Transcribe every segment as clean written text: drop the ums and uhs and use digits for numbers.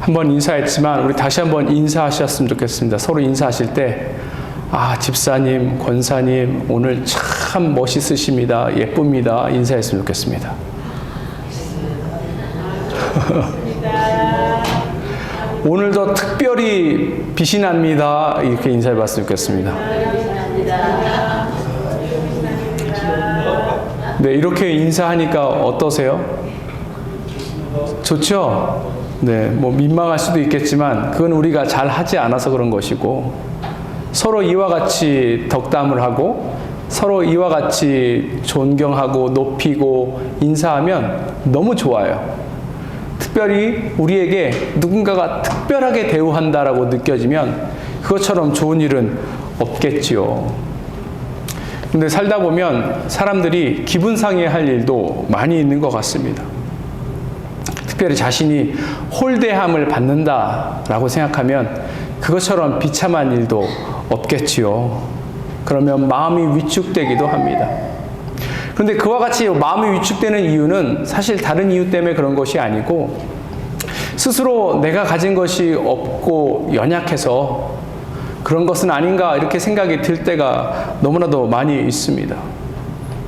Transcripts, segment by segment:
한번 인사했지만 우리 다시 한번 인사하셨으면 좋겠습니다. 서로 인사하실 때 집사님, 권사님 오늘 참 멋있으십니다. 예쁩니다. 인사했으면 좋겠습니다. 오늘도 특별히 빛이 납니다. 이렇게 인사해봤으면 좋겠습니다. 네, 이렇게 인사하니까 어떠세요? 좋죠? 네, 민망할 수도 있겠지만 그건 우리가 잘 하지 않아서 그런 것이고, 서로 이와 같이 덕담을 하고 서로 이와 같이 존경하고 높이고 인사하면 너무 좋아요. 특별히 우리에게 누군가가 특별하게 대우한다라고 느껴지면 그것처럼 좋은 일은 없겠지요. 근데 살다 보면 사람들이 기분 상해할 일도 많이 있는 것 같습니다. 특별히 자신이 홀대함을 받는다라고 생각하면 그것처럼 비참한 일도 없겠지요. 그러면 마음이 위축되기도 합니다. 그런데 그와 같이 마음이 위축되는 이유는 사실 다른 이유 때문에 그런 것이 아니고, 스스로 내가 가진 것이 없고 연약해서 그런 것은 아닌가 이렇게 생각이 들 때가 너무나도 많이 있습니다.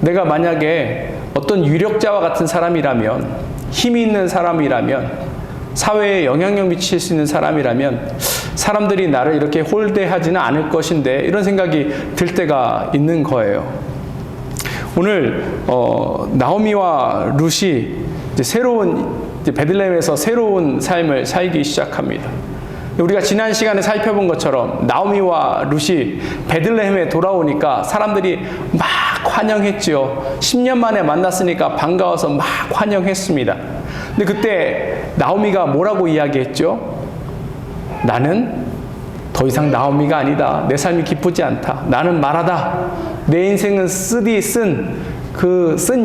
내가 만약에 어떤 유력자와 같은 사람이라면, 힘이 있는 사람이라면, 사회에 영향력 미칠 수 있는 사람이라면 사람들이 나를 이렇게 홀대하지는 않을 것인데 이런 생각이 들 때가 있는 거예요. 오늘 나오미와 룻이 베들레헴에서 새로운 삶을 살기 시작합니다. 우리가 지난 시간에 살펴본 것처럼 나오미와 룻이 베들레헴에 돌아오니까 사람들이 막 환영했지요. 10년 만에 만났으니까 반가워서 막 환영했습니다. 근데 그때 나오미가 뭐라고 이야기했죠? 나는 더 이상 나오미가 아니다. 내 삶이 기쁘지 않다. 나는 말하다. 내 인생은 쓴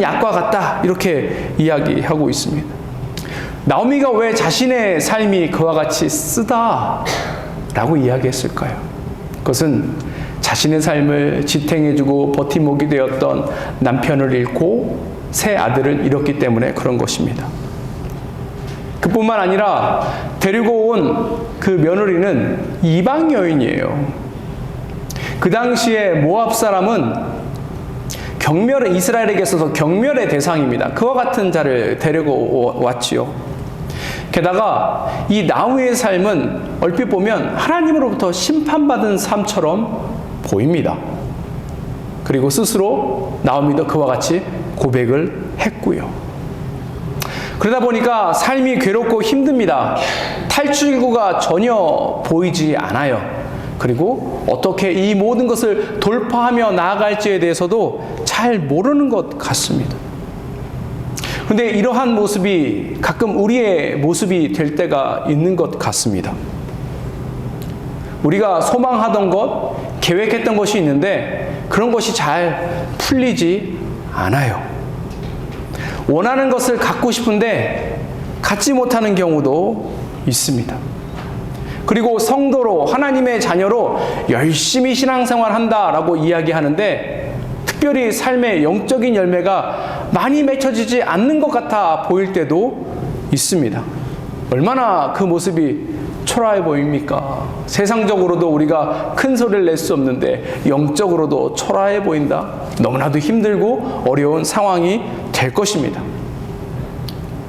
약과 같다. 이렇게 이야기하고 있습니다. 나오미가 왜 자신의 삶이 그와 같이 쓰다라고 이야기했을까요? 그것은 자신의 삶을 지탱해주고 버팀목이 되었던 남편을 잃고 새 아들을 잃었기 때문에 그런 것입니다. 그뿐만 아니라 데리고 온 그 며느리는 이방 여인이에요. 그 당시에 모압 사람은 이스라엘에게 있어서 경멸의 대상입니다. 그와 같은 자를 데리고 왔지요. 게다가 이 나오미의 삶은 얼핏 보면 하나님으로부터 심판받은 삶처럼 보입니다. 그리고 스스로 나오미도 그와 같이 고백을 했고요. 그러다 보니까 삶이 괴롭고 힘듭니다. 탈출구가 전혀 보이지 않아요. 그리고 어떻게 이 모든 것을 돌파하며 나아갈지에 대해서도 잘 모르는 것 같습니다. 그런데 이러한 모습이 가끔 우리의 모습이 될 때가 있는 것 같습니다. 우리가 소망하던 것, 계획했던 것이 있는데 그런 것이 잘 풀리지 않아요. 원하는 것을 갖고 싶은데 갖지 못하는 경우도 있습니다. 그리고 성도로 하나님의 자녀로 열심히 신앙생활 한다라고 이야기하는데 특별히 삶의 영적인 열매가 많이 맺혀지지 않는 것 같아 보일 때도 있습니다. 얼마나 그 모습이 초라해 보입니까? 세상적으로도 우리가 큰 소리를 낼 수 없는데 영적으로도 초라해 보인다. 너무나도 힘들고 어려운 상황이 될 것입니다.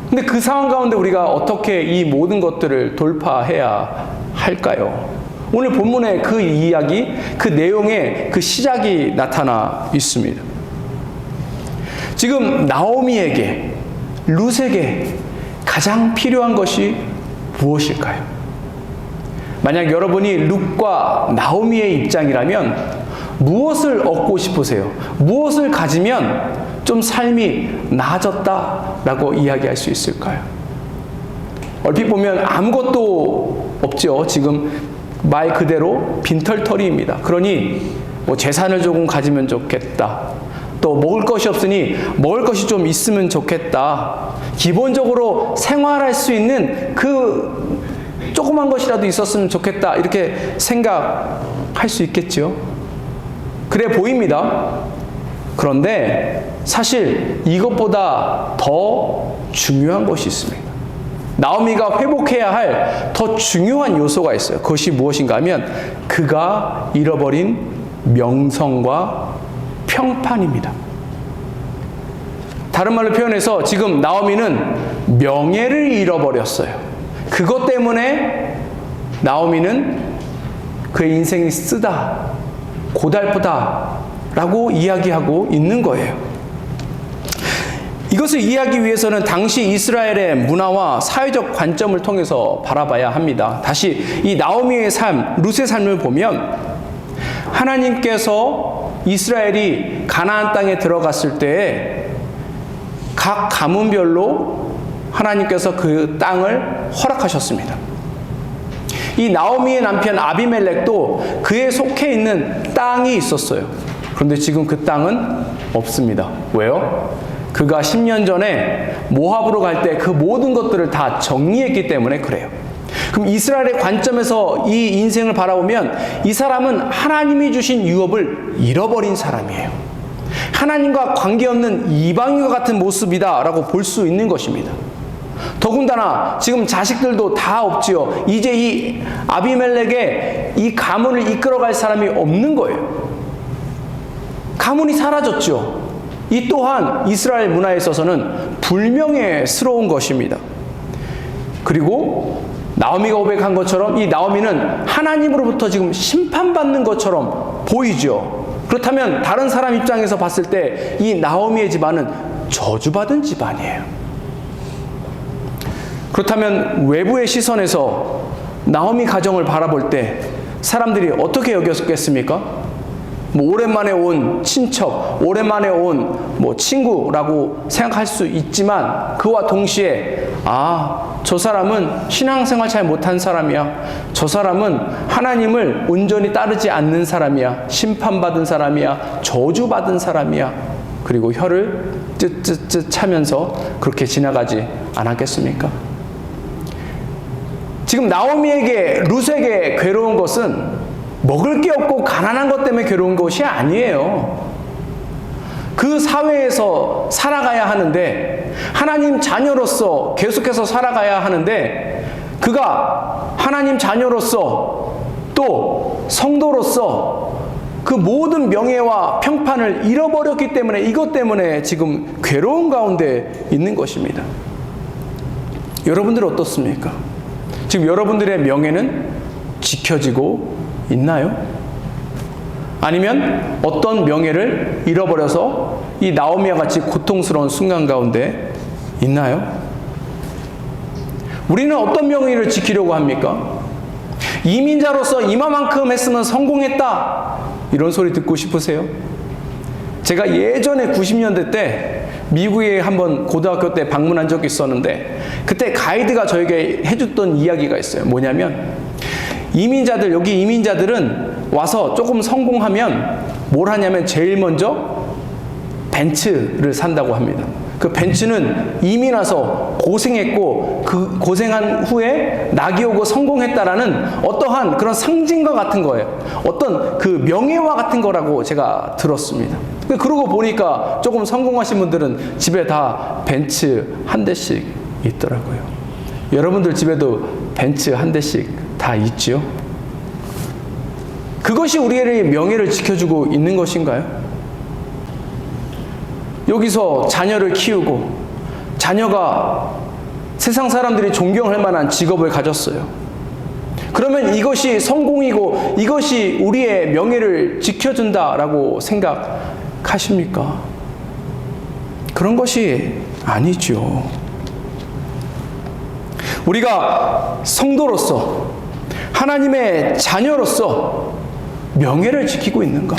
근데 그 상황 가운데 우리가 어떻게 이 모든 것들을 돌파해야 할까요? 오늘 본문에 그 이야기, 그 내용의 그 시작이 나타나 있습니다. 지금 나오미에게, 룻에게 가장 필요한 것이 무엇일까요? 만약 여러분이 룻과 나오미의 입장이라면 무엇을 얻고 싶으세요? 무엇을 가지면 좀 삶이 나아졌다라고 이야기할 수 있을까요? 얼핏 보면 아무것도 없죠. 지금 말 그대로 빈털터리입니다. 그러니 재산을 조금 가지면 좋겠다. 또 먹을 것이 없으니 먹을 것이 좀 있으면 좋겠다. 기본적으로 생활할 수 있는 그 조그만 것이라도 있었으면 좋겠다. 이렇게 생각할 수 있겠죠. 그래 보입니다. 그런데 사실 이것보다 더 중요한 것이 있습니다. 나오미가 회복해야 할 더 중요한 요소가 있어요. 그것이 무엇인가 하면 그가 잃어버린 명성과 평판입니다. 다른 말로 표현해서 지금 나오미는 명예를 잃어버렸어요. 그것 때문에 나오미는 그의 인생이 쓰다, 고달프다라고 이야기하고 있는 거예요. 이것을 이해하기 위해서는 당시 이스라엘의 문화와 사회적 관점을 통해서 바라봐야 합니다. 다시 이 나오미의 삶, 룻의 삶을 보면 하나님께서 이스라엘이 가나안 땅에 들어갔을 때에 각 가문별로 하나님께서 그 땅을 허락하셨습니다. 이 나오미의 남편 아비멜렉도 그에 속해 있는 땅이 있었어요. 그런데 지금 그 땅은 없습니다. 왜요? 그가 10년 전에 모압으로 갈 때 그 모든 것들을 다 정리했기 때문에 그래요. 그럼 이스라엘의 관점에서 이 인생을 바라보면 이 사람은 하나님이 주신 유업을 잃어버린 사람이에요. 하나님과 관계없는 이방인과 같은 모습이다라고 볼 수 있는 것입니다. 더군다나 지금 자식들도 다 없지요. 이제 이 아비멜렉의 이 가문을 이끌어갈 사람이 없는 거예요. 가문이 사라졌죠. 이 또한 이스라엘 문화에 있어서는 불명예스러운 것입니다. 그리고 나오미가 고백한 것처럼 이 나오미는 하나님으로부터 지금 심판받는 것처럼 보이죠. 그렇다면 다른 사람 입장에서 봤을 때 이 나오미의 집안은 저주받은 집안이에요. 그렇다면 외부의 시선에서 나오미 가정을 바라볼 때 사람들이 어떻게 여겼겠습니까? 오랜만에 온 친척, 오랜만에 온 친구라고 생각할 수 있지만 그와 동시에 저 사람은 신앙생활 잘 못한 사람이야. 저 사람은 하나님을 온전히 따르지 않는 사람이야. 심판받은 사람이야. 저주받은 사람이야. 그리고 혀를 쯧쯧쯧 차면서 그렇게 지나가지 않았겠습니까? 지금 나오미에게 룻에게 괴로운 것은 먹을 게 없고 가난한 것 때문에 괴로운 것이 아니에요. 그 사회에서 살아가야 하는데 하나님 자녀로서 계속해서 살아가야 하는데 그가 하나님 자녀로서 또 성도로서 그 모든 명예와 평판을 잃어버렸기 때문에 이것 때문에 지금 괴로운 가운데 있는 것입니다. 여러분들 어떻습니까? 지금 여러분들의 명예는 지켜지고 있나요? 아니면 어떤 명예를 잃어버려서 이 나오미와 같이 고통스러운 순간 가운데 있나요? 우리는 어떤 명예를 지키려고 합니까? 이민자로서 이만큼 했으면 성공했다 이런 소리 듣고 싶으세요? 제가 예전에 90년대 때 미국에 한번 고등학교 때 방문한 적이 있었는데 그때 가이드가 저에게 해줬던 이야기가 있어요. 뭐냐면 여기 이민자들은 와서 조금 성공하면 뭘 하냐면 제일 먼저 벤츠를 산다고 합니다. 그 벤츠는 이민 와서 고생했고 그 고생한 후에 낙이 오고 성공했다라는 어떠한 그런 상징과 같은 거예요. 어떤 그 명예와 같은 거라고 제가 들었습니다. 그러고 보니까 조금 성공하신 분들은 집에 다 벤츠 한 대씩 있더라고요. 여러분들 집에도 벤츠 한 대씩 다 있지요? 그것이 우리의 명예를 지켜주고 있는 것인가요? 여기서 자녀를 키우고 자녀가 세상 사람들이 존경할 만한 직업을 가졌어요. 그러면 이것이 성공이고 이것이 우리의 명예를 지켜준다라고 생각하십니까? 그런 것이 아니죠. 우리가 성도로서 하나님의 자녀로서 명예를 지키고 있는가?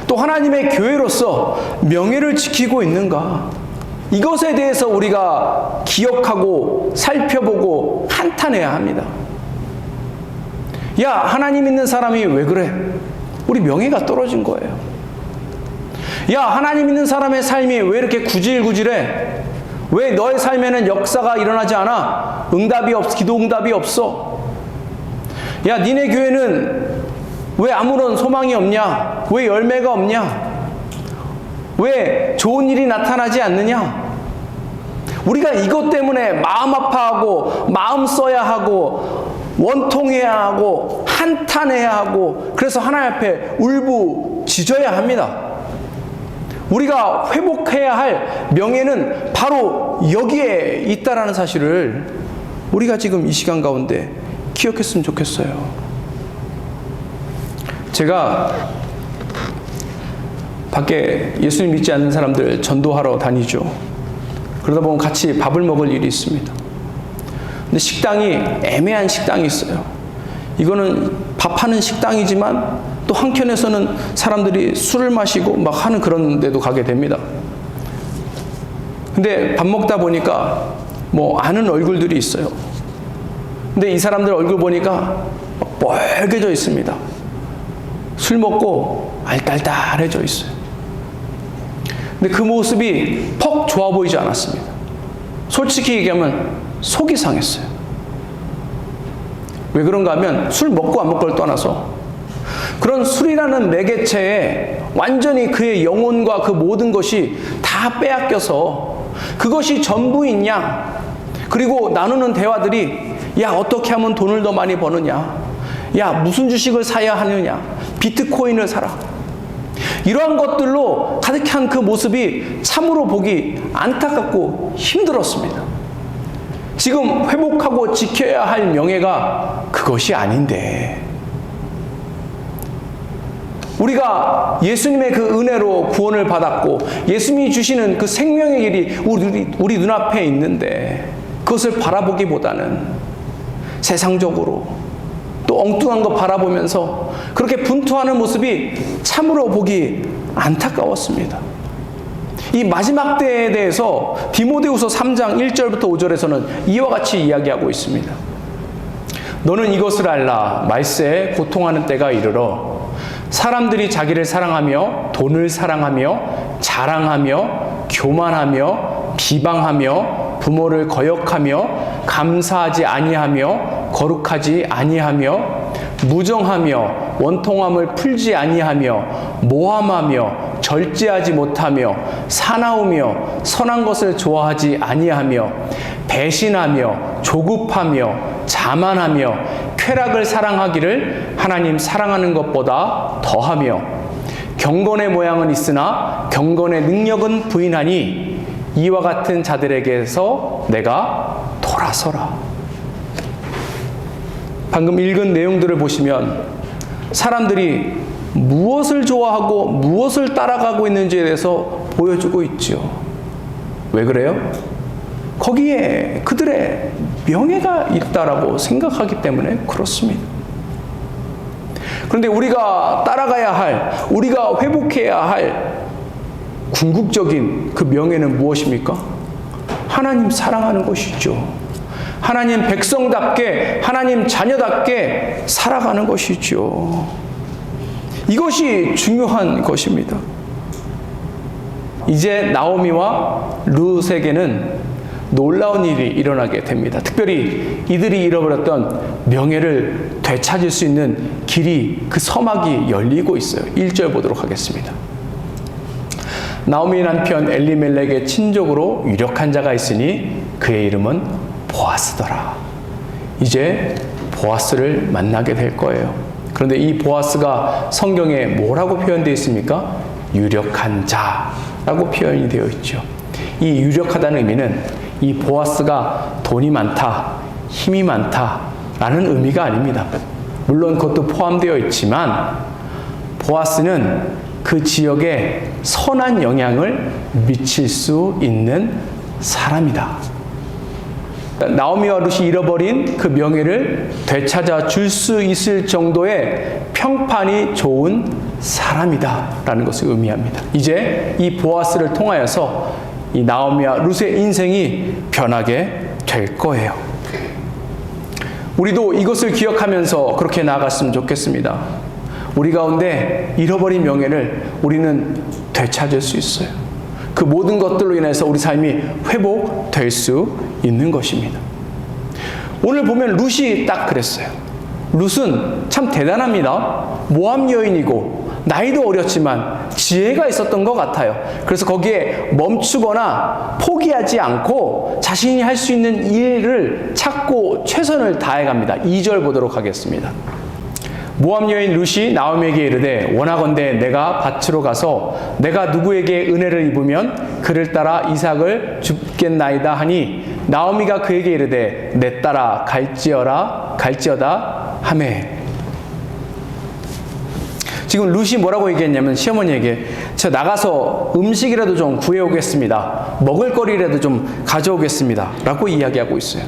또 하나님의 교회로서 명예를 지키고 있는가? 이것에 대해서 우리가 기억하고 살펴보고 한탄해야 합니다. 야, 하나님 믿는 사람이 왜 그래? 우리 명예가 떨어진 거예요. 야, 하나님 믿는 사람의 삶이 왜 이렇게 구질구질해? 왜 너의 삶에는 역사가 일어나지 않아? 기도 응답이 없어? 야, 니네 교회는 왜 아무런 소망이 없냐? 왜 열매가 없냐? 왜 좋은 일이 나타나지 않느냐? 우리가 이것 때문에 마음 아파하고 마음 써야 하고 원통해야 하고 한탄해야 하고 그래서 하나님 앞에 울부짖어야 합니다. 우리가 회복해야 할 명예는 바로 여기에 있다라는 사실을 우리가 지금 이 시간 가운데 기억했으면 좋겠어요. 제가 밖에 예수님 믿지 않는 사람들 전도하러 다니죠. 그러다 보면 같이 밥을 먹을 일이 있습니다. 근데 식당이 애매한 식당이 있어요. 이거는 밥하는 식당이지만 또 한켠에서는 사람들이 술을 마시고 막 하는 그런 데도 가게 됩니다. 근데 밥 먹다 보니까 뭐 아는 얼굴들이 있어요. 근데 이 사람들 얼굴 보니까 뻘개져 있습니다. 술 먹고 알딸딸해져 있어요. 근데 그 모습이 퍽 좋아 보이지 않았습니다. 솔직히 얘기하면 속이 상했어요. 왜 그런가 하면 술 먹고 안 먹고를 떠나서 그런 술이라는 매개체에 완전히 그의 영혼과 그 모든 것이 다 빼앗겨서 그것이 전부인 양, 그리고 나누는 대화들이 야 어떻게 하면 돈을 더 많이 버느냐, 야 무슨 주식을 사야 하느냐, 비트코인을 사라, 이러한 것들로 가득한 그 모습이 참으로 보기 안타깝고 힘들었습니다. 지금 회복하고 지켜야 할 명예가 그것이 아닌데 우리가 예수님의 그 은혜로 구원을 받았고 예수님이 주시는 그 생명의 길이 우리 눈앞에 있는데 그것을 바라보기보다는 세상적으로 또 엉뚱한 거 바라보면서 그렇게 분투하는 모습이 참으로 보기 안타까웠습니다. 이 마지막 때에 대해서 디모데후서 3장 1절부터 5절에서는 이와 같이 이야기하고 있습니다. 너는 이것을 알라. 말세에 고통하는 때가 이르러 사람들이 자기를 사랑하며 돈을 사랑하며 자랑하며 교만하며 비방하며 부모를 거역하며 감사하지 아니하며 거룩하지 아니하며 무정하며 원통함을 풀지 아니하며 모함하며 절제하지 못하며 사나우며 선한 것을 좋아하지 아니하며 배신하며 조급하며 자만하며 쾌락을 사랑하기를 하나님 사랑하는 것보다 더하며 경건의 모양은 있으나 경건의 능력은 부인하니 이와 같은 자들에게서 내가 돌아서라. 방금 읽은 내용들을 보시면 사람들이 무엇을 좋아하고 무엇을 따라가고 있는지에 대해서 보여주고 있죠. 왜 그래요? 거기에 그들의 명예가 있다라고 생각하기 때문에 그렇습니다. 그런데 우리가 따라가야 할, 우리가 회복해야 할 궁극적인 그 명예는 무엇입니까? 하나님 사랑하는 것이죠. 하나님 백성답게, 하나님 자녀답게 살아가는 것이죠. 이것이 중요한 것입니다. 이제 나오미와 룻에게는 놀라운 일이 일어나게 됩니다. 특별히 이들이 잃어버렸던 명예를 되찾을 수 있는 길이, 그 서막이 열리고 있어요. 1절 보도록 하겠습니다. 나오미 남편 엘리멜렉의 친족으로 유력한 자가 있으니 그의 이름은 보아스더라. 이제 보아스를 만나게 될 거예요. 그런데 이 보아스가 성경에 뭐라고 표현되어 있습니까? 유력한 자라고 표현이 되어 있죠. 이 유력하다는 의미는 이 보아스가 돈이 많다, 힘이 많다라는 의미가 아닙니다. 물론 그것도 포함되어 있지만 보아스는 그 지역에 선한 영향을 미칠 수 있는 사람이다. 나오미와 룻이 잃어버린 그 명예를 되찾아 줄 수 있을 정도의 평판이 좋은 사람이다 라는 것을 의미합니다. 이제 이 보아스를 통하여서 이 나오미와 룻의 인생이 변하게 될 거예요. 우리도 이것을 기억하면서 그렇게 나아갔으면 좋겠습니다. 우리 가운데 잃어버린 명예를 우리는 되찾을 수 있어요. 그 모든 것들로 인해서 우리 삶이 회복될 수 있는 것입니다. 오늘 보면 룻이 딱 그랬어요. 룻은 참 대단합니다. 모압 여인이고 나이도 어렸지만 지혜가 있었던 것 같아요. 그래서 거기에 멈추거나 포기하지 않고 자신이 할 수 있는 일을 찾고 최선을 다해갑니다. 2절 보도록 하겠습니다. 모압 여인 룻이 나오미에게 이르되 원하건대 내가 밭으로 가서 내가 누구에게 은혜를 입으면 그를 따라 이삭을 줍겠나이다 하니 나오미가 그에게 이르되 내 따라 갈지어다 하매. 지금 룻이 뭐라고 얘기했냐면 시어머니에게 저 나가서 음식이라도 좀 구해오겠습니다. 먹을 거리라도 좀 가져오겠습니다. 라고 이야기하고 있어요.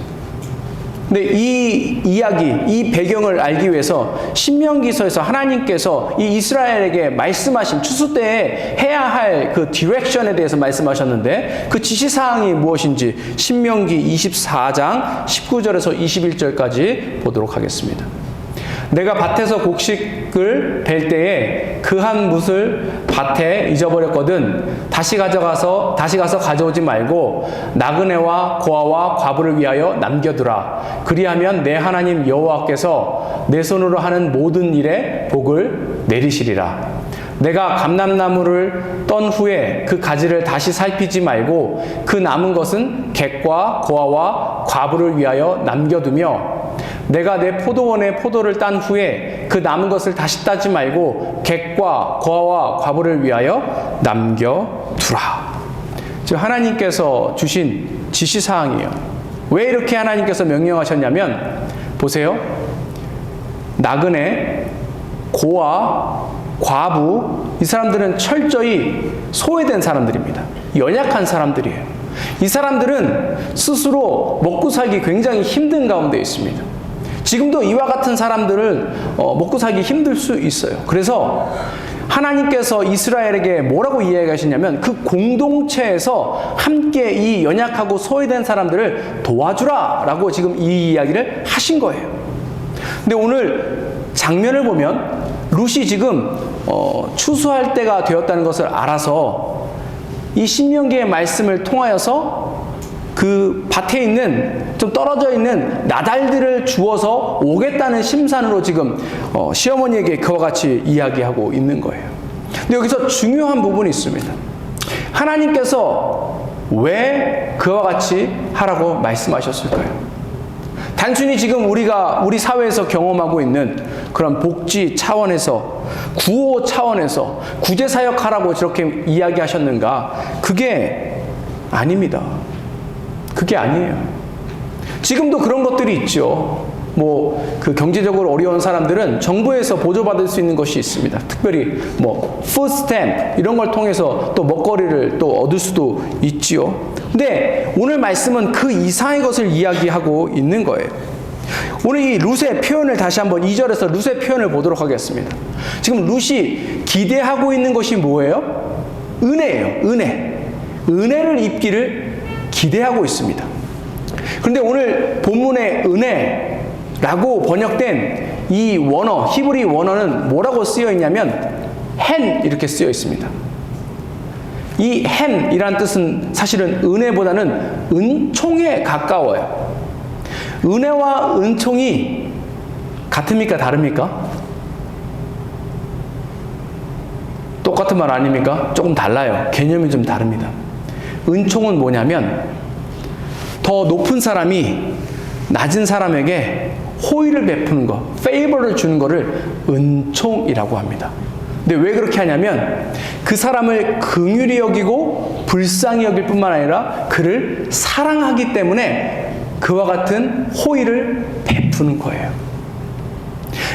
근데 이 이야기, 이 배경을 알기 위해서 신명기서에서 하나님께서 이 이스라엘에게 말씀하신 추수 때에 해야 할 그 디렉션에 대해서 말씀하셨는데 그 지시사항이 무엇인지 신명기 24장 19절에서 21절까지 보도록 하겠습니다. 내가 밭에서 곡식을 벨 때에 그 한 뭇을 밭에 잊어버렸거든 다시 가서 가져오지 말고 나그네와 고아와 과부를 위하여 남겨두라. 그리하면 내 하나님 여호와께서 내 손으로 하는 모든 일에 복을 내리시리라. 내가 감람나무를 떤 후에 그 가지를 다시 살피지 말고 그 남은 것은 객과 고아와 과부를 위하여 남겨두며 내가 내 포도원에 포도를 딴 후에 그 남은 것을 다시 따지 말고 객과 고아와 과부를 위하여 남겨두라. 즉 하나님께서 주신 지시사항이에요. 왜 이렇게 하나님께서 명령하셨냐면 보세요. 나그네, 고아, 과부 이 사람들은 철저히 소외된 사람들입니다. 연약한 사람들이에요. 이 사람들은 스스로 먹고 살기 굉장히 힘든 가운데 있습니다. 지금도 이와 같은 사람들을 먹고 살기 힘들 수 있어요. 그래서 하나님께서 이스라엘에게 뭐라고 이야기하시냐면 그 공동체에서 함께 이 연약하고 소외된 사람들을 도와주라 라고 지금 이 이야기를 하신 거예요. 근데 오늘 장면을 보면 룻이 지금 추수할 때가 되었다는 것을 알아서 이 신명기의 말씀을 통하여서 그 밭에 있는 좀 떨어져 있는 나달들을 주워서 오겠다는 심산으로 지금 시어머니에게 그와 같이 이야기하고 있는 거예요. 근데 여기서 중요한 부분이 있습니다. 하나님께서 왜 그와 같이 하라고 말씀하셨을까요? 단순히 지금 우리 사회에서 경험하고 있는 그런 복지 차원에서 구호 차원에서 구제사역하라고 저렇게 이야기하셨는가? 그게 아닙니다. 그게 아니에요. 지금도 그런 것들이 있죠. 그 경제적으로 어려운 사람들은 정부에서 보조받을 수 있는 것이 있습니다. 특별히 푸드 스탬프 이런 걸 통해서 또 먹거리를 또 얻을 수도 있지요. 근데 오늘 말씀은 그 이상의 것을 이야기하고 있는 거예요. 오늘 이 룻의 표현을 다시 한번 2절에서 룻의 표현을 보도록 하겠습니다. 지금 룻이 기대하고 있는 것이 뭐예요? 은혜예요. 은혜를 입기를 기대하고 있습니다. 그런데 오늘 본문의 은혜라고 번역된 이 원어, 히브리 원어는 뭐라고 쓰여 있냐면 헨 이렇게 쓰여 있습니다. 이 헨이란 뜻은 사실은 은혜보다는 은총에 가까워요. 은혜와 은총이 같습니까? 다릅니까? 똑같은 말 아닙니까? 조금 달라요. 개념이 좀 다릅니다. 은총은 뭐냐면 더 높은 사람이 낮은 사람에게 호의를 베푸는 것, 페이버를 주는 것을 은총이라고 합니다. 근데 왜 그렇게 하냐면 그 사람을 긍휼히 여기고 불쌍히 여길 뿐만 아니라 그를 사랑하기 때문에 그와 같은 호의를 베푸는 거예요.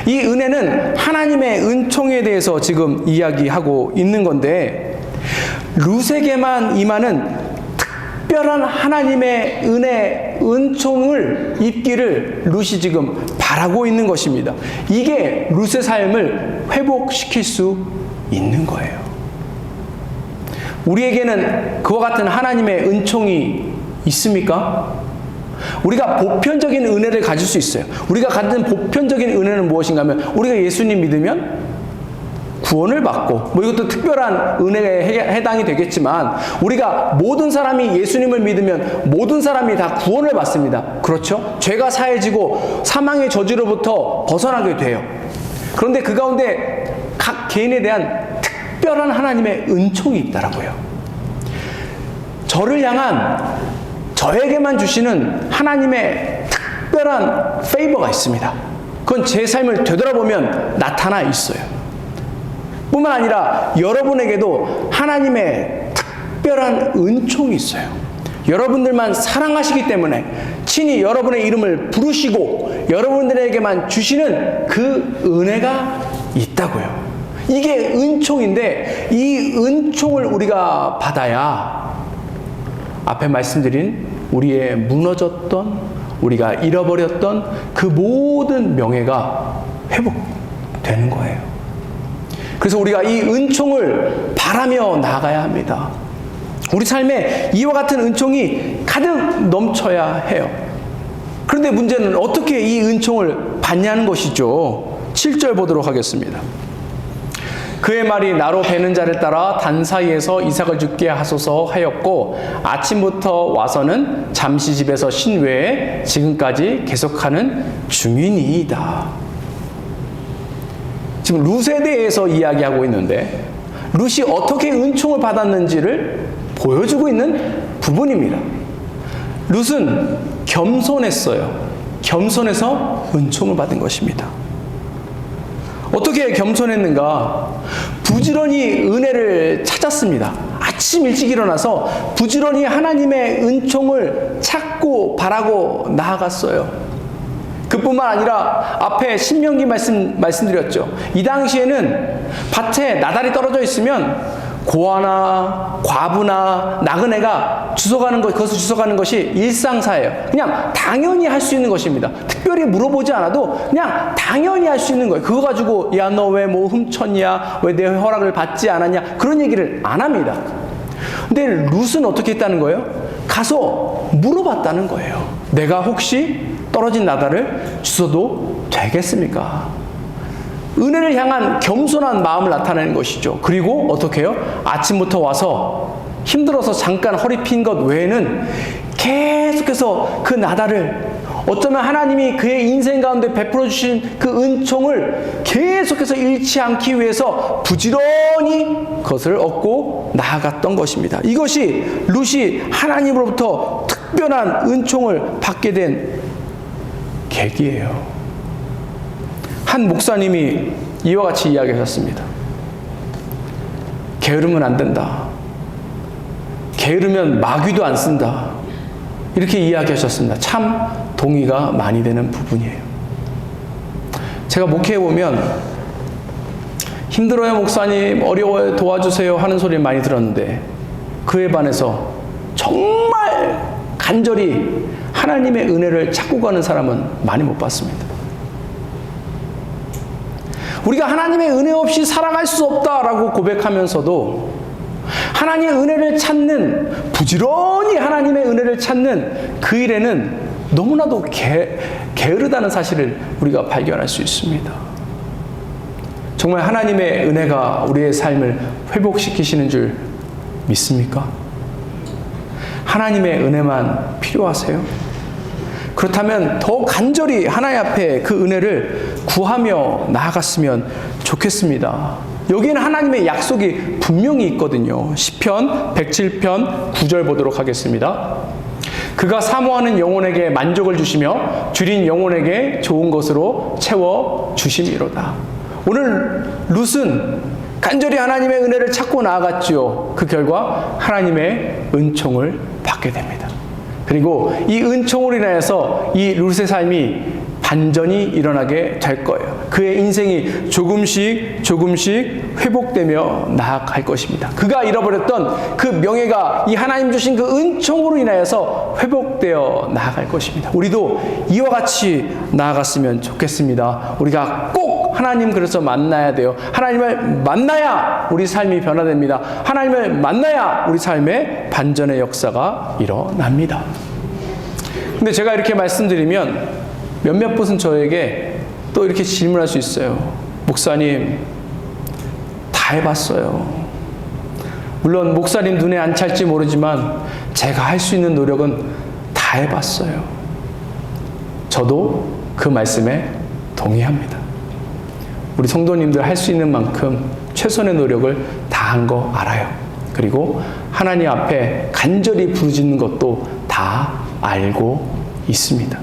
이 은혜는 하나님의 은총에 대해서 지금 이야기하고 있는 건데 룻에게만 임하는 특별한 하나님의 은혜, 은총을 입기를 룻이 지금 바라고 있는 것입니다. 이게 룻의 삶을 회복시킬 수 있는 거예요. 우리에게는 그와 같은 하나님의 은총이 있습니까? 우리가 보편적인 은혜를 가질 수 있어요. 우리가 갖는 보편적인 은혜는 무엇인가 하면 우리가 예수님 믿으면 구원을 받고 이것도 특별한 은혜에 해당이 되겠지만 우리가 모든 사람이 예수님을 믿으면 모든 사람이 다 구원을 받습니다. 그렇죠? 죄가 사해지고 사망의 저주로부터 벗어나게 돼요. 그런데 그 가운데 각 개인에 대한 특별한 하나님의 은총이 있다라고요. 저를 향한, 저에게만 주시는 하나님의 특별한 페이버가 있습니다. 그건 제 삶을 되돌아보면 나타나 있어요. 뿐만 아니라 여러분에게도 하나님의 특별한 은총이 있어요. 여러분들만 사랑하시기 때문에 친히 여러분의 이름을 부르시고 여러분들에게만 주시는 그 은혜가 있다고요. 이게 은총인데 이 은총을 우리가 받아야 앞에 말씀드린 우리의 무너졌던, 우리가 잃어버렸던 그 모든 명예가 회복되는 거예요. 그래서 우리가 이 은총을 바라며 나아가야 합니다. 우리 삶에 이와 같은 은총이 가득 넘쳐야 해요. 그런데 문제는 어떻게 이 은총을 받냐는 것이죠. 7절 보도록 하겠습니다. 그의 말이 나로 베는 자를 따라 단 사이에서 이삭을 죽게 하소서 하였고 아침부터 와서는 잠시 집에서 쉰 외에 지금까지 계속하는 중이니이다. 지금 룻에 대해서 이야기하고 있는데 룻이 어떻게 은총을 받았는지를 보여주고 있는 부분입니다. 룻은 겸손했어요. 겸손해서 은총을 받은 것입니다. 어떻게 겸손했는가? 부지런히 은혜를 찾았습니다. 아침 일찍 일어나서 부지런히 하나님의 은총을 찾고 바라고 나아갔어요. 그뿐만 아니라 앞에 신명기 말씀드렸죠. 이 당시에는 밭에 나달이 떨어져 있으면 고아나 과부나 나그네가 그것을 주워가는 것이 일상사예요. 그냥 당연히 할 수 있는 것입니다. 특별히 물어보지 않아도 그냥 당연히 할 수 있는 거예요. 그거 가지고 야, 너 왜 뭐 훔쳤냐? 왜 내 허락을 받지 않았냐? 그런 얘기를 안 합니다. 근데 룻은 어떻게 했다는 거예요? 가서 물어봤다는 거예요. 내가 혹시 떨어진 나달을 주워도 되겠습니까? 은혜를 향한 겸손한 마음을 나타내는 것이죠. 그리고 어떻게 해요? 아침부터 와서 힘들어서 잠깐 허리 핀 것 외에는 계속해서 그 나달을, 어쩌면 하나님이 그의 인생 가운데 베풀어 주신 그 은총을 계속해서 잃지 않기 위해서 부지런히 그것을 얻고 나아갔던 것입니다. 이것이 룻이 하나님으로부터 특별한 은총을 받게 된 계기예요. 한 목사님이 이와 같이 이야기하셨습니다. 게으르면 안 된다. 게으르면 마귀도 안 쓴다. 이렇게 이야기하셨습니다. 참 동의가 많이 되는 부분이에요. 제가 목회해보면 힘들어요 목사님, 어려워요 도와주세요 하는 소리를 많이 들었는데 그에 반해서 정말 간절히 하나님의 은혜를 찾고 가는 사람은 많이 못 봤습니다. 우리가 하나님의 은혜 없이 살아갈 수 없다라고 고백하면서도 하나님의 은혜를 찾는, 부지런히 하나님의 은혜를 찾는 그 일에는 너무나도 게으르다는 사실을 우리가 발견할 수 있습니다. 정말 하나님의 은혜가 우리의 삶을 회복시키시는 줄 믿습니까? 하나님의 은혜만 필요하세요? 그렇다면 더 간절히 하나님 앞에 그 은혜를 구하며 나아갔으면 좋겠습니다. 여기에는 하나님의 약속이 분명히 있거든요. 시편 107편 9절 보도록 하겠습니다. 그가 사모하는 영혼에게 만족을 주시며 줄인 영혼에게 좋은 것으로 채워 주심이로다. 오늘 룻은 간절히 하나님의 은혜를 찾고 나아갔지요. 그 결과 하나님의 은총을 받게 됩니다. 그리고 이 은총으로 인하여서 이 룻의 삶이 반전이 일어나게 될 거예요. 그의 인생이 조금씩 회복되며 나아갈 것입니다. 그가 잃어버렸던 그 명예가 이 하나님 주신 그 은총으로 인하여서 회복되어 나아갈 것입니다. 우리도 이와 같이 나아갔으면 좋겠습니다. 우리가 꼭 하나님 그래서 만나야 돼요. 하나님을 만나야 우리 삶이 변화됩니다. 하나님을 만나야 우리 삶에 반전의 역사가 일어납니다. 근데 제가 이렇게 말씀드리면 몇몇 분은 저에게 또 이렇게 질문할 수 있어요. 목사님, 다 해봤어요. 물론 목사님 눈에 안 찰지 모르지만 제가 할 수 있는 노력은 다 해봤어요. 저도 그 말씀에 동의합니다. 우리 성도님들 할 수 있는 만큼 최선의 노력을 다한 거 알아요. 그리고 하나님 앞에 간절히 부르짖는 것도 다 알고 있습니다.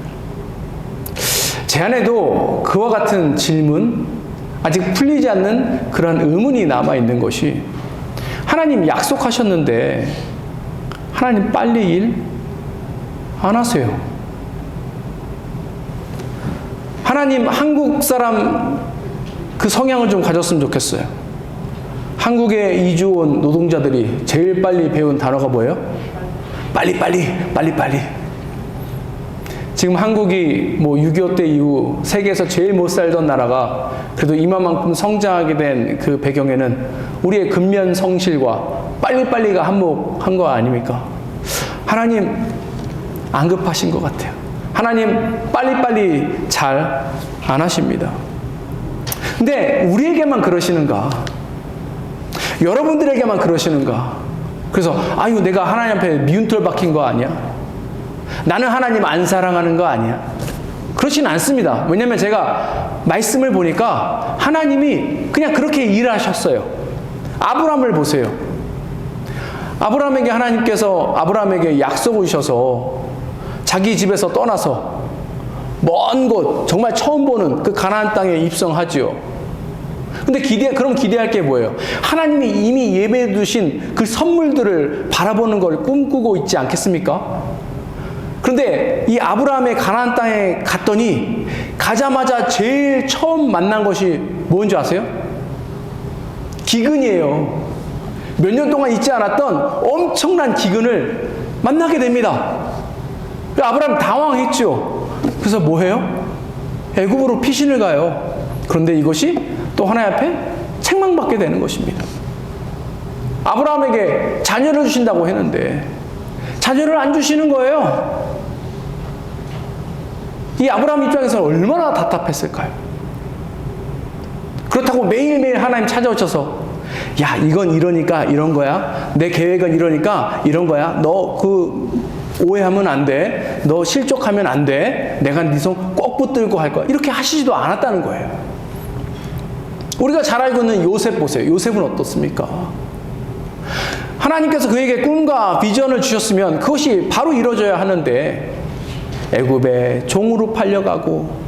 제 안에도 그와 같은 질문, 아직 풀리지 않는 그런 의문이 남아있는 것이, 하나님 약속하셨는데 하나님 빨리 일 안 하세요. 하나님 한국 사람 그 성향을 좀 가졌으면 좋겠어요. 한국에 이주 온 노동자들이 제일 빨리 배운 단어가 뭐예요? 빨리빨리. 지금 한국이 뭐 6.25 때 이후 세계에서 제일 못 살던 나라가 그래도 이만큼 성장하게 된 그 배경에는 우리의 근면 성실과 빨리빨리가 한몫한 거 아닙니까? 하나님 안 급하신 것 같아요. 하나님 빨리빨리 잘 안 하십니다. 근데 우리에게만 그러시는가? 여러분들에게만 그러시는가? 그래서 아유, 내가 하나님 앞에 미운털 박힌 거 아니야? 나는 하나님 안 사랑하는 거 아니야? 그렇진 않습니다. 왜냐하면 제가 말씀을 보니까 하나님이 그냥 그렇게 일하셨어요. 아브라함을 보세요. 아브라함에게 하나님께서 아브라함에게 약속을 주셔서 자기 집에서 떠나서 먼 곳, 정말 처음 보는 그 가나안 땅에 입성하지요. 근데 그럼 기대할 게 뭐예요? 하나님이 이미 예배해 두신 그 선물들을 바라보는 걸 꿈꾸고 있지 않겠습니까? 그런데 이 아브라함의 가나안 땅에 갔더니 가자마자 제일 처음 만난 것이 뭔지 아세요? 기근이에요. 몇 년 동안 있지 않았던 엄청난 기근을 만나게 됩니다. 아브라함 당황했죠. 그래서 뭐 해요? 애굽으로 피신을 가요. 그런데 이것이 또 하나님 앞에 책망받게 되는 것입니다. 아브라함에게 자녀를 주신다고 했는데 자녀를 안 주시는 거예요. 이 아브라함 입장에서 얼마나 답답했을까요? 그렇다고 매일매일 하나님 찾아오셔서 야, 이건 이러니까 이런 거야. 내 계획은 이러니까 이런 거야. 너 오해하면 안 돼. 너 실족하면 안 돼. 내가 네 손 꼭 붙들고 할 거야. 이렇게 하시지도 않았다는 거예요. 우리가 잘 알고 있는 요셉 보세요. 요셉은 어떻습니까? 하나님께서 그에게 꿈과 비전을 주셨으면 그것이 바로 이루어져야 하는데 애굽에 종으로 팔려가고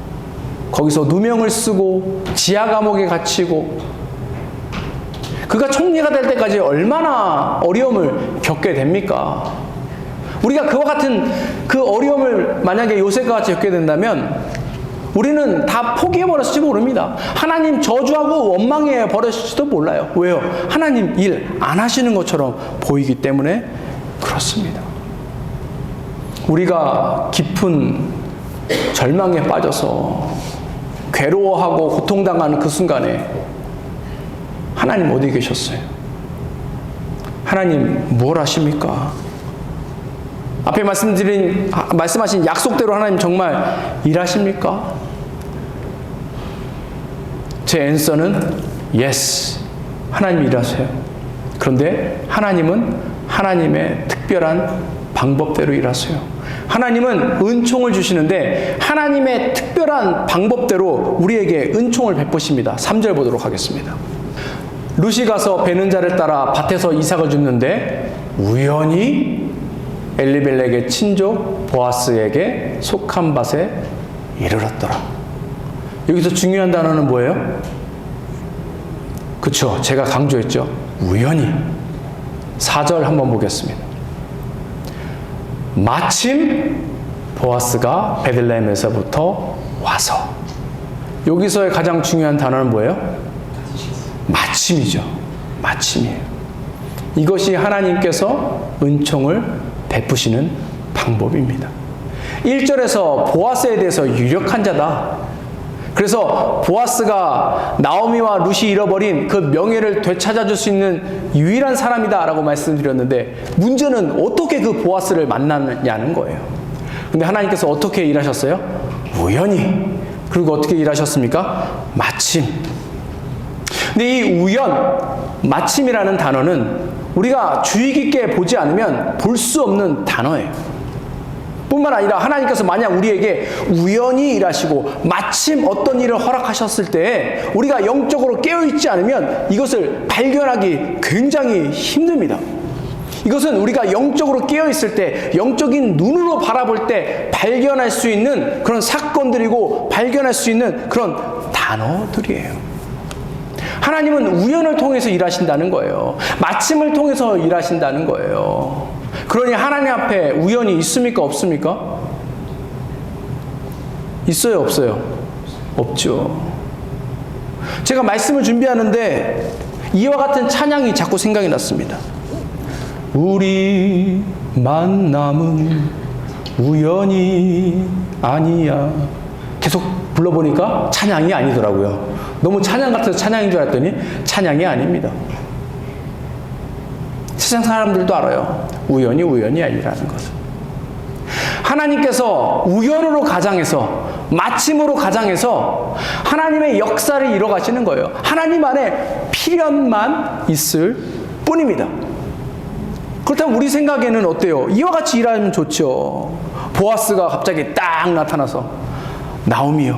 거기서 누명을 쓰고 지하 감옥에 갇히고 그가 총리가 될 때까지 얼마나 어려움을 겪게 됩니까? 우리가 그와 같은 그 어려움을 만약에 요셉과 같이 겪게 된다면 우리는 다 포기해버렸을지 모릅니다. 하나님 저주하고 원망해 버렸을지도 몰라요. 왜요? 하나님 일 안 하시는 것처럼 보이기 때문에 그렇습니다. 우리가 깊은 절망에 빠져서 괴로워하고 고통당하는 그 순간에 하나님 어디 계셨어요? 하나님 뭘 하십니까? 앞에 말씀하신 약속대로 하나님 정말 일하십니까? 제 앤서는 yes. 하나님 일하세요. 그런데 하나님은 하나님의 특별한 방법대로 일하세요. 하나님은 은총을 주시는데 하나님의 특별한 방법대로 우리에게 은총을 베푸십니다. 3절 보도록 하겠습니다. 룻이 가서 베는 자를 따라 밭에서 이삭을 줍는데 우연히 엘리멜렉의 친족 보아스에게 속한 밭에 이르렀더라. 여기서 중요한 단어는 뭐예요? 그쵸, 제가 강조했죠. 우연히. 4절 한번 보겠습니다. 마침 보아스가 베들레헴에서부터 와서. 여기서의 가장 중요한 단어는 뭐예요? 마침이죠. 마침이에요. 이것이 하나님께서 은총을 베푸시는 방법입니다. 1절에서 보아스에 대해서 유력한 자다. 그래서 보아스가 나오미와 룻이 잃어버린 그 명예를 되찾아줄 수 있는 유일한 사람이다 라고 말씀드렸는데 문제는 어떻게 그 보아스를 만나느냐는 거예요. 근데 하나님께서 어떻게 일하셨어요? 우연히. 그리고 어떻게 일하셨습니까? 마침. 근데 이 우연, 마침이라는 단어는 우리가 주의 깊게 보지 않으면 볼 수 없는 단어예요. 뿐만 아니라 하나님께서 만약 우리에게 우연히 일하시고 마침 어떤 일을 허락하셨을 때 우리가 영적으로 깨어있지 않으면 이것을 발견하기 굉장히 힘듭니다. 이것은 우리가 영적으로 깨어있을 때, 영적인 눈으로 바라볼 때 발견할 수 있는 그런 사건들이고 발견할 수 있는 그런 단어들이에요. 하나님은 우연을 통해서 일하신다는 거예요. 마침을 통해서 일하신다는 거예요. 그러니 하나님 앞에 우연이 있습니까? 없습니까? 있어요? 없어요? 없죠. 제가 말씀을 준비하는데 이와 같은 찬양이 자꾸 생각이 났습니다. 우리 만남은 우연이 아니야. 계속 불러보니까 찬양이 아니더라고요. 너무 찬양 같아서 찬양인 줄 알았더니 찬양이 아닙니다. 세상 사람들도 알아요. 우연이 아니라는 것을. 하나님께서 우연으로 가장해서 마침으로 가장해서 하나님의 역사를 이뤄가시는 거예요. 하나님 안에 필연만 있을 뿐입니다. 그렇다면 우리 생각에는 어때요? 이와 같이 일하면 좋죠. 보아스가 갑자기 딱 나타나서 나오미여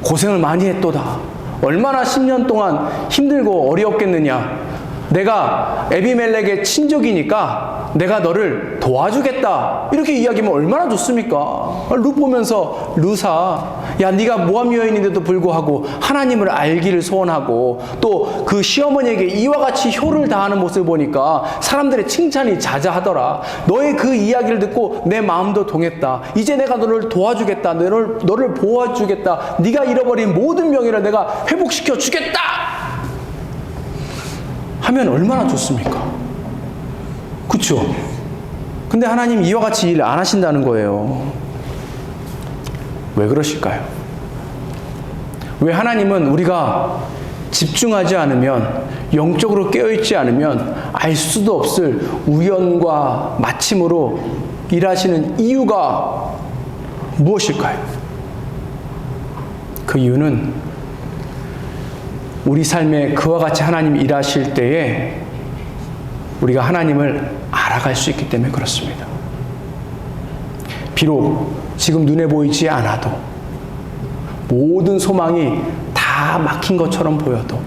고생을 많이 했도다. 얼마나 10년 동안 힘들고 어려웠겠느냐. 내가 에비멜렉의 친족이니까 내가 너를 도와주겠다. 이렇게 이야기하면 얼마나 좋습니까? 룻 보면서 룻아, 야 네가 모압 여인인데도 불구하고 하나님을 알기를 소원하고 또 그 시어머니에게 이와 같이 효를 다하는 모습을 보니까 사람들의 칭찬이 자자하더라. 너의 그 이야기를 듣고 내 마음도 동했다. 이제 내가 너를 도와주겠다. 너를 보호해주겠다. 네가 잃어버린 모든 명예를 내가 회복시켜 주겠다 하면 얼마나 좋습니까? 그렇죠? 근데 하나님 이와 같이 일 안 하신다는 거예요. 왜 그러실까요? 왜 하나님은 우리가 집중하지 않으면, 영적으로 깨어있지 않으면 알 수도 없을 우연과 마침으로 일하시는 이유가 무엇일까요? 그 이유는 우리 삶에 그와 같이 하나님 일하실 때에 우리가 하나님을 알아갈 수 있기 때문에 그렇습니다. 비록 지금 눈에 보이지 않아도 모든 소망이 다 막힌 것처럼 보여도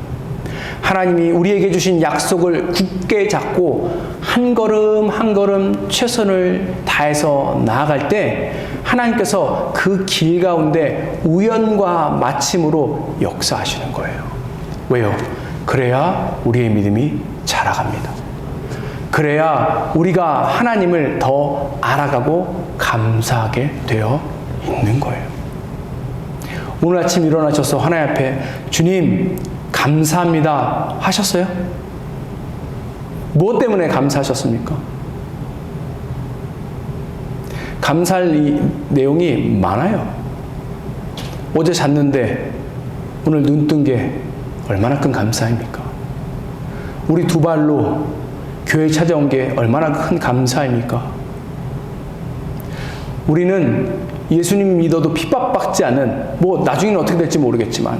하나님이 우리에게 주신 약속을 굳게 잡고 한 걸음 한 걸음 최선을 다해서 나아갈 때 하나님께서 그 길 가운데 우연과 마침으로 역사하시는 거예요. 왜요? 그래야 우리의 믿음이 자라갑니다. 그래야 우리가 하나님을 더 알아가고 감사하게 되어 있는 거예요. 오늘 아침 일어나셔서 하나님 앞에 주님 감사합니다 하셨어요? 무엇 때문에 감사하셨습니까? 감사할 내용이 많아요. 어제 잤는데 오늘 눈 뜬 게 얼마나 큰 감사입니까? 우리 두 발로 교회에 찾아온 게 얼마나 큰 감사입니까? 우리는 예수님 믿어도 핍박받지 않은, 나중에는 어떻게 될지 모르겠지만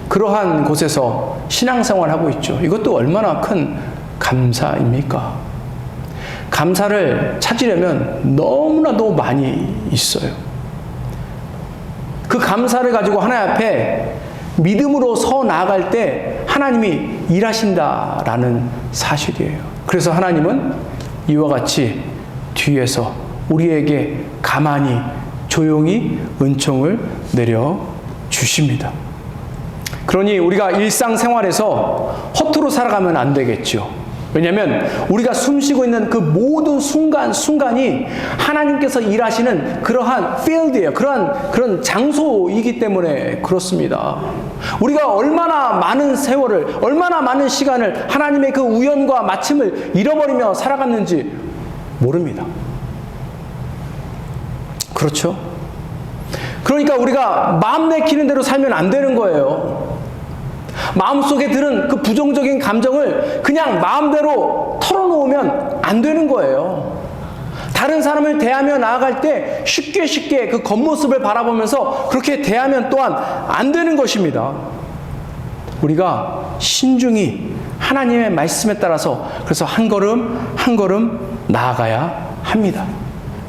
그러한 곳에서 신앙생활을 하고 있죠. 이것도 얼마나 큰 감사입니까? 감사를 찾으려면 너무나도 많이 있어요. 그 감사를 가지고 하나님 앞에 믿음으로 서 나아갈 때 하나님이 일하신다라는 사실이에요. 그래서 하나님은 이와 같이 뒤에서 우리에게 가만히 조용히 은총을 내려 주십니다. 그러니 우리가 일상생활에서 허투루 살아가면 안 되겠죠. 왜냐하면 우리가 숨쉬고 있는 그 모든 순간이 하나님께서 일하시는 그러한 필드예요. 그런 장소이기 때문에 그렇습니다. 우리가 얼마나 많은 세월을, 얼마나 많은 시간을 하나님의 그 우연과 마침을 잃어버리며 살아갔는지 모릅니다. 그렇죠? 그러니까 우리가 마음 내키는 대로 살면 안 되는 거예요. 마음속에 들은 그 부정적인 감정을 그냥 마음대로 털어놓으면 안 되는 거예요. 다른 사람을 대하며 나아갈 때 쉽게 그 겉모습을 바라보면서 그렇게 대하면 또한 안 되는 것입니다. 우리가 신중히 하나님의 말씀에 따라서 그래서 한 걸음 한 걸음 나아가야 합니다.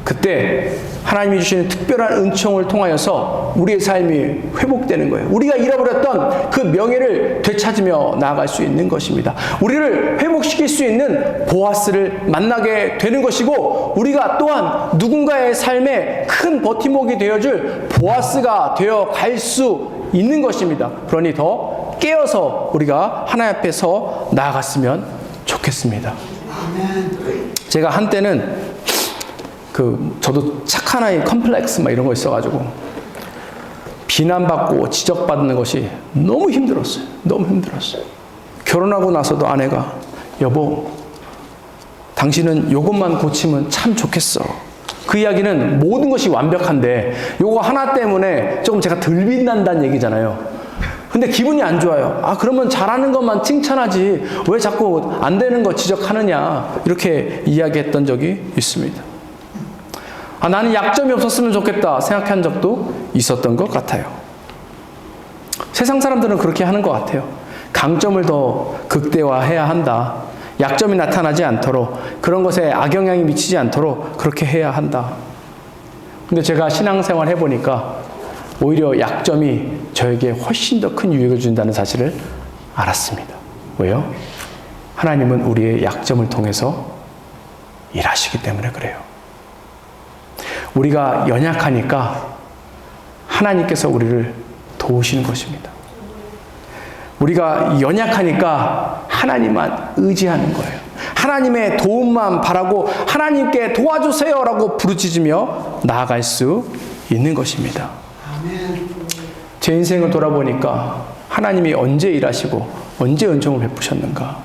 그때 하나님이 주시는 특별한 은총을 통하여서 우리의 삶이 회복되는 거예요. 우리가 잃어버렸던 그 명예를 되찾으며 나아갈 수 있는 것입니다. 우리를 회복시킬 수 있는 보아스를 만나게 되는 것이고, 우리가 또한 누군가의 삶에 큰 버팀목이 되어줄 보아스가 되어 갈 수 있는 것입니다. 그러니 더 깨어서 우리가 하나님 앞에서 나아갔으면 좋겠습니다. 제가 한때는 저도 착한 아이 컴플렉스 막 이런 거 있어가지고 비난받고 지적받는 것이 너무 힘들었어요. 너무 힘들었어요. 결혼하고 나서도 아내가, 여보, 당신은 요것만 고치면 참 좋겠어. 그 이야기는 모든 것이 완벽한데 요거 하나 때문에 조금 제가 덜 빛난다는 얘기잖아요. 근데 기분이 안 좋아요. 그러면 잘하는 것만 칭찬하지 왜 자꾸 안 되는 거 지적하느냐, 이렇게 이야기했던 적이 있습니다. 나는 약점이 없었으면 좋겠다 생각한 적도 있었던 것 같아요. 세상 사람들은 그렇게 하는 것 같아요. 강점을 더 극대화해야 한다. 약점이 나타나지 않도록, 그런 것에 악영향이 미치지 않도록 그렇게 해야 한다. 근데 제가 신앙생활 해보니까 오히려 약점이 저에게 훨씬 더 큰 유익을 준다는 사실을 알았습니다. 왜요? 하나님은 우리의 약점을 통해서 일하시기 때문에 그래요. 우리가 연약하니까 하나님께서 우리를 도우시는 것입니다. 우리가 연약하니까 하나님만 의지하는 거예요. 하나님의 도움만 바라고 하나님께 도와주세요라고 부르짖으며 나아갈 수 있는 것입니다. 제 인생을 돌아보니까 하나님이 언제 일하시고 언제 은총을 베푸셨는가?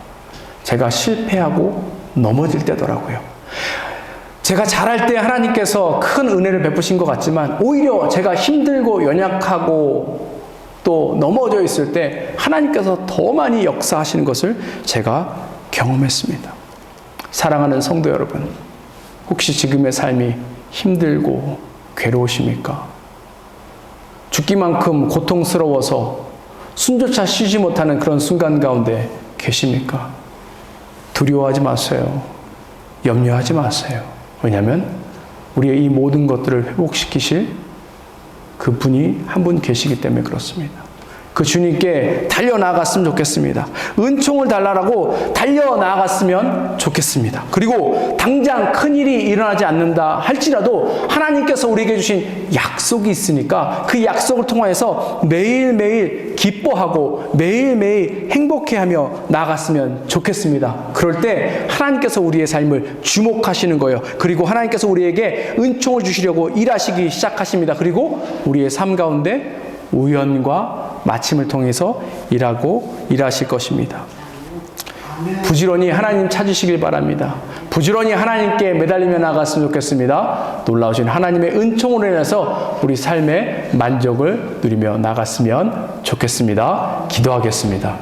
제가 실패하고 넘어질 때더라고요. 제가 잘할 때 하나님께서 큰 은혜를 베푸신 것 같지만 오히려 제가 힘들고 연약하고 또 넘어져 있을 때 하나님께서 더 많이 역사하시는 것을 제가 경험했습니다. 사랑하는 성도 여러분, 혹시 지금의 삶이 힘들고 괴로우십니까? 죽기만큼 고통스러워서 숨조차 쉬지 못하는 그런 순간 가운데 계십니까? 두려워하지 마세요. 염려하지 마세요. 왜냐하면 우리의 이 모든 것들을 회복시키실 그 분이 한 분 계시기 때문에 그렇습니다. 그 주님께 달려나갔으면 좋겠습니다. 은총을 달라라고 달려나갔으면 좋겠습니다. 그리고 당장 큰일이 일어나지 않는다 할지라도 하나님께서 우리에게 주신 약속이 있으니까 그 약속을 통하여서 매일매일 기뻐하고 매일매일 행복해하며 나아갔으면 좋겠습니다. 그럴 때 하나님께서 우리의 삶을 주목하시는 거예요. 그리고 하나님께서 우리에게 은총을 주시려고 일하시기 시작하십니다. 그리고 우리의 삶 가운데 우연과 마침을 통해서 일하실 것입니다. 부지런히 하나님 찾으시길 바랍니다. 부지런히 하나님께 매달리며 나갔으면 좋겠습니다. 놀라우신 하나님의 은총으로 인해서 우리 삶의 만족을 누리며 나갔으면 좋겠습니다. 기도하겠습니다.